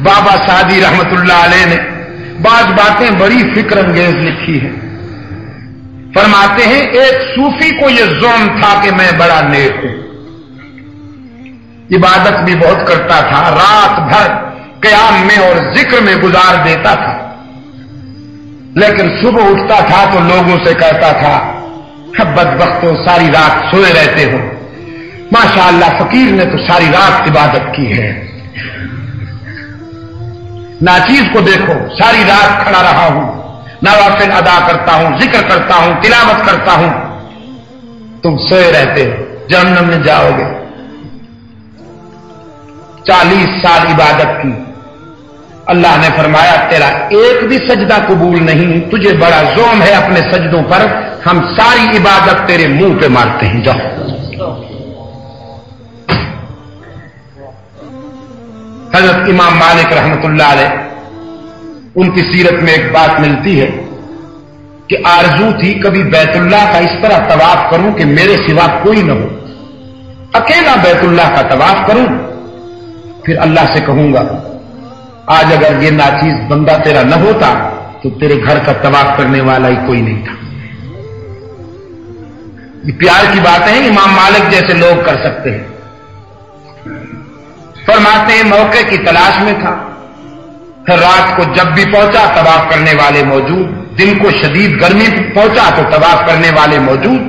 بابا سعدی رحمت اللہ علیہ نے بعض باتیں بڑی فکر انگیز لکھی ہیں. فرماتے ہیں ایک صوفی کو یہ ظلم تھا کہ میں بڑا نیک ہوں، عبادت بھی بہت کرتا تھا، رات بھر قیام میں اور ذکر میں گزار دیتا تھا، لیکن صبح اٹھتا تھا تو لوگوں سے کہتا تھا بدبختوں ساری رات سوئے رہتے ہو، ماشاءاللہ فقیر نے تو ساری رات عبادت کی ہے. ناچیز کو دیکھو ساری رات کھڑا رہا ہوں، نوافل ادا کرتا ہوں، ذکر کرتا ہوں، تلاوت کرتا ہوں، تم سوئے رہتے ہو، جہنم میں جاؤ گے. 40 سال عبادت کی، اللہ نے فرمایا تیرا ایک بھی سجدہ قبول نہیں، تجھے بڑا ظلم ہے اپنے سجدوں پر، ہم ساری عبادت تیرے منہ پہ مارتے ہیں، جاؤ. حضرت امام مالک رحمت اللہ علیہ ان کی سیرت میں ایک بات ملتی ہے کہ آرزو تھی کبھی بیت اللہ کا اس طرح طواف کروں کہ میرے سوا کوئی نہ ہو، اکیلا بیت اللہ کا طواف کروں، پھر اللہ سے کہوں گا آج اگر یہ ناچیز بندہ تیرا نہ ہوتا تو تیرے گھر کا طواف کرنے والا ہی کوئی نہیں تھا. یہ پیار کی باتیں ہیں، امام مالک جیسے لوگ کر سکتے ہیں. فرماتے ہیں موقع کی تلاش میں تھا، پھر رات کو جب بھی پہنچا طواف کرنے والے موجود، دن کو شدید گرمی پہنچا تو طواف کرنے والے موجود.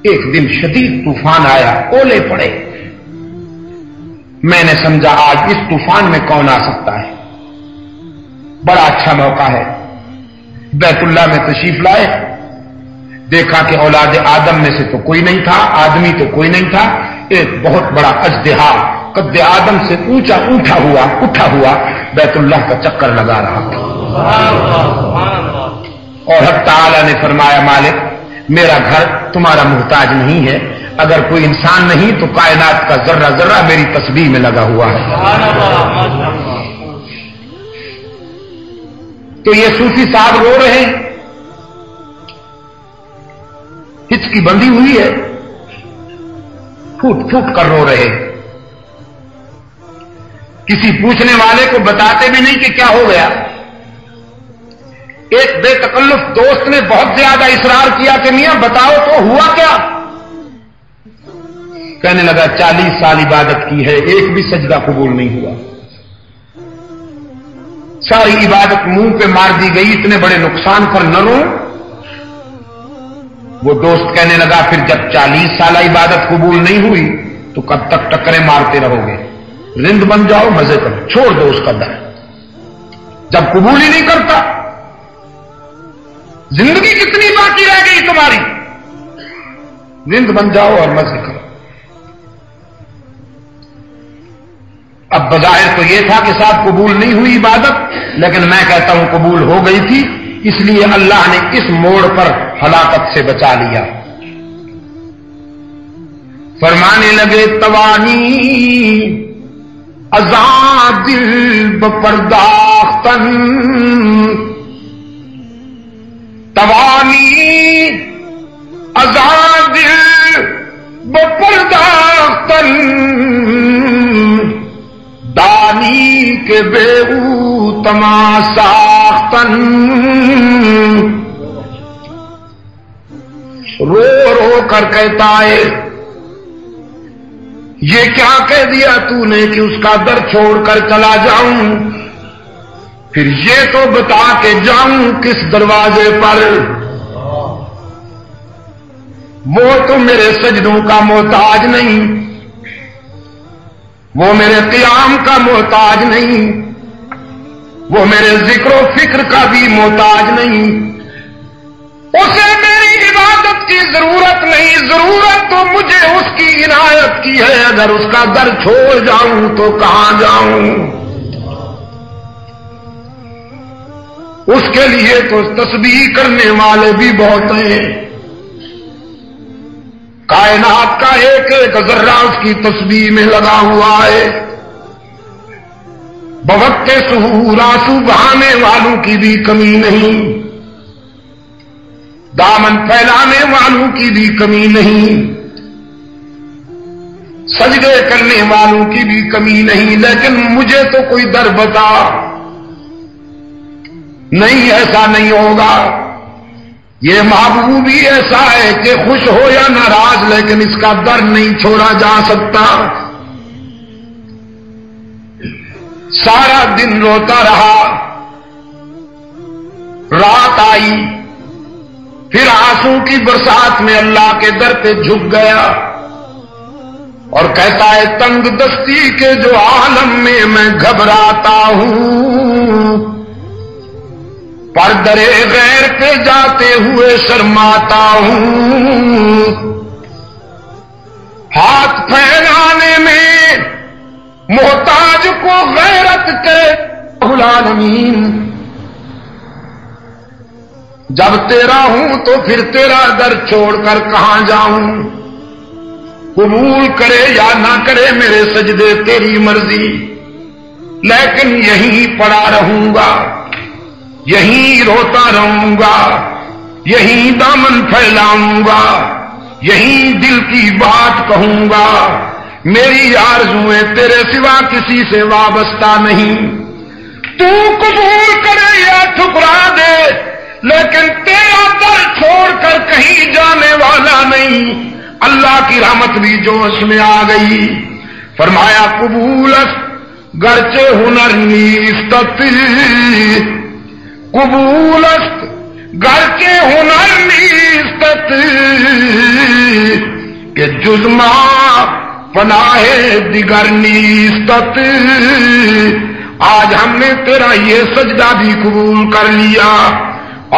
ایک دن شدید طوفان آیا، اولے پڑے. میں نے سمجھا آج اس طوفان میں کون آ سکتا ہے، بڑا اچھا موقع ہے. بیت اللہ میں تشریف لائے، دیکھا کہ اولاد آدم میں سے تو کوئی نہیں تھا، آدمی تو کوئی نہیں تھا. ایک بہت بڑا اژدہا قد آدم سے اونچا اٹھا ہوا بیت اللہ کا چکر لگا رہا تھا. اور حق تعالی نے فرمایا مالک میرا گھر تمہارا محتاج نہیں ہے، اگر کوئی انسان نہیں تو کائنات کا ذرہ ذرہ میری تسبیح میں لگا ہوا ہے. تو یہ صوفی صاحب رو رہے ہیں، ہچکی بندھی ہوئی ہے، پھوٹ پھوٹ کر رو رہے. کسی پوچھنے والے کو بتاتے بھی نہیں کہ کیا ہو گیا. ایک بے تکلف دوست نے بہت زیادہ اصرار کیا کہ میاں بتاؤ تو ہوا کیا. کہنے لگا 40 سال عبادت کی ہے، ایک بھی سجدہ قبول نہیں ہوا، ساری عبادت منہ پہ مار دی گئی، اتنے بڑے نقصان پر نہ رو. وہ دوست کہنے لگا پھر جب 40 سال عبادت قبول نہیں ہوئی تو کب تک ٹکریں مارتے رہو گے، رند بن جاؤ، مزے کرو، چھوڑ دو اس کا در. جب قبول ہی نہیں کرتا زندگی کتنی باقی رہ گئی تمہاری، رند بن جاؤ اور مزے کرو. اب بظاہر تو یہ تھا کہ صاحب قبول نہیں ہوئی عبادت، لیکن میں کہتا ہوں قبول ہو گئی تھی، اس لیے اللہ نے اس موڑ پر ہلاکت سے بچا لیا. فرمانے لگے توانی ازاں دل بپرداختن، توانی ازاں دل بپرداختن، دانی کے بے او تماساختن. رو رو کر کہتا ہے یہ کیا کہہ دیا تو نے کہ اس کا در چھوڑ کر چلا جاؤں، پھر یہ تو بتا کے جاؤں کس دروازے پر. وہ تو میرے سجدوں کا محتاج نہیں، وہ میرے قیام کا محتاج نہیں، وہ میرے ذکر و فکر کا بھی محتاج نہیں. اسے میری عبادت کی ضرورت نہیں، ضرورت تو مجھے اس کی عنایت کی ہے. اگر اس کا در چھوڑ جاؤں تو کہاں جاؤں. اس کے لیے تو تسبیح کرنے والے بھی بہت ہیں، کائنات کا ایک ایک ذرہ اس کی تسبیح میں لگا ہوا ہے. بوقت سحور آنسو بہانے والوں کی بھی کمی نہیں، دامن پھیلانے والوں کی بھی کمی نہیں. سجدے کرنے والوں کی بھی کمی نہیں، لیکن مجھے تو کوئی در بتا، نہیں ایسا نہیں ہوگا۔ یہ محبوب بھی ایسا ہے کہ خوش ہو یا ناراض، لیکن اس کا در نہیں چھوڑا جا سکتا۔ سارا دن روتا رہا، رات آئی، پھر آنسو کی برسات میں اللہ کے در پہ جھک گیا اور کہتا ہے تنگ دستی کے جو عالم میں گھبراتا ہوں، پر درے غیر پہ جاتے ہوئے شرماتا ہوں، ہاتھ پھیلانے میں محتاج کو غیرت کے العالمین، جب تیرا ہوں تو پھر تیرا در چھوڑ کر کہاں جاؤں، قبول کرے یا نہ کرے میرے سجدے تیری مرضی، لیکن یہیں پڑا رہوں گا، یہیں روتا رہوں گا، یہیں دامن پھیلاؤں گا، یہیں دل کی بات کہوں گا، میری آرزوئیں تیرے سوا کسی سے وابستہ نہیں، تو قبول کرے یا ٹھکرا دے، لیکن تیرا در چھوڑ کر کہیں جانے والا نہیں۔ اللہ کی رحمت بھی جوش میں آ گئی، فرمایا قبولست گرچہ ہنر نیستت، قبولست گرچہ ہنر نیستت، کہ جز ما پناہ دیگر نیستت، آج ہم نے تیرا یہ سجدہ بھی قبول کر لیا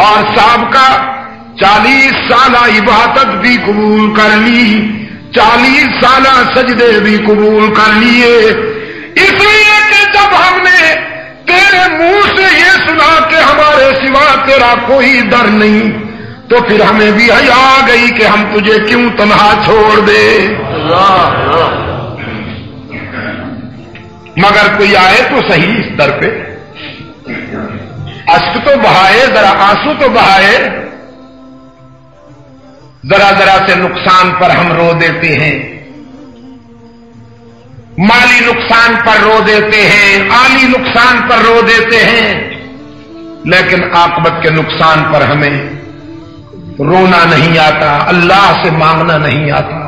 اور سابقہ 40 سالہ عبادت بھی قبول کر لی، 40 سالہ سجدے بھی قبول کر لیے، اس لیے کہ جب ہم نے تیرے منہ سے یہ سنا کہ ہمارے سوا تیرا کوئی در نہیں، تو پھر ہمیں بھی حیا آ گئی کہ ہم تجھے کیوں تنہا چھوڑ دے۔ مگر کوئی آئے تو صحیح اس در پہ، اشک تو بہائے، ذرا آنسو تو بہائے، ذرا ذرا سے نقصان پر ہم رو دیتے ہیں، مالی نقصان پر رو دیتے ہیں، آلی نقصان پر رو دیتے ہیں، لیکن عاقبت کے نقصان پر ہمیں رونا نہیں آتا، اللہ سے مانگنا نہیں آتا۔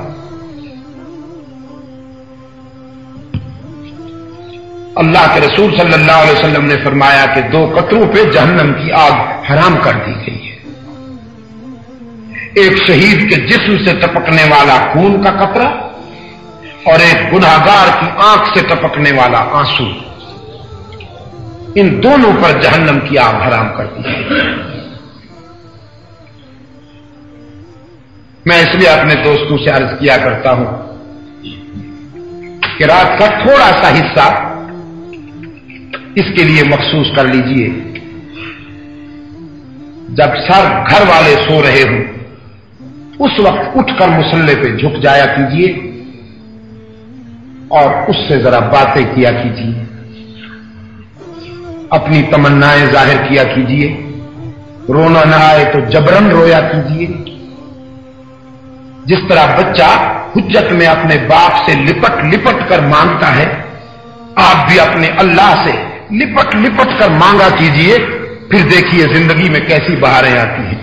اللہ کے رسول صلی اللہ علیہ وسلم نے فرمایا کہ 2 قطروں پہ جہنم کی آگ حرام کر دی گئی ہے، ایک شہید کے جسم سے ٹپکنے والا خون کا قطرہ اور ایک گنہگار کی آنکھ سے ٹپکنے والا آنسو، ان دونوں پر جہنم کی آگ حرام کر دی گئی۔ میں اس لیے اپنے دوستوں سے عرض کیا کرتا ہوں کہ رات کا تھوڑا سا حصہ اس کے لیے مخصوص کر لیجئے، جب سر گھر والے سو رہے ہوں اس وقت اٹھ کر مصلے پہ جھک جایا کیجئے اور اس سے ذرا باتیں کیا کیجئے، اپنی تمنائیں ظاہر کیا کیجئے، رونا نہ آئے تو جبرن رویا کیجئے۔ جس طرح بچہ حجت میں اپنے باپ سے لپٹ لپٹ کر مانگتا ہے، آپ بھی اپنے اللہ سے لپٹ لپٹ کر مانگا کیجئے، پھر دیکھیے زندگی میں کیسی بہاریں آتی ہیں۔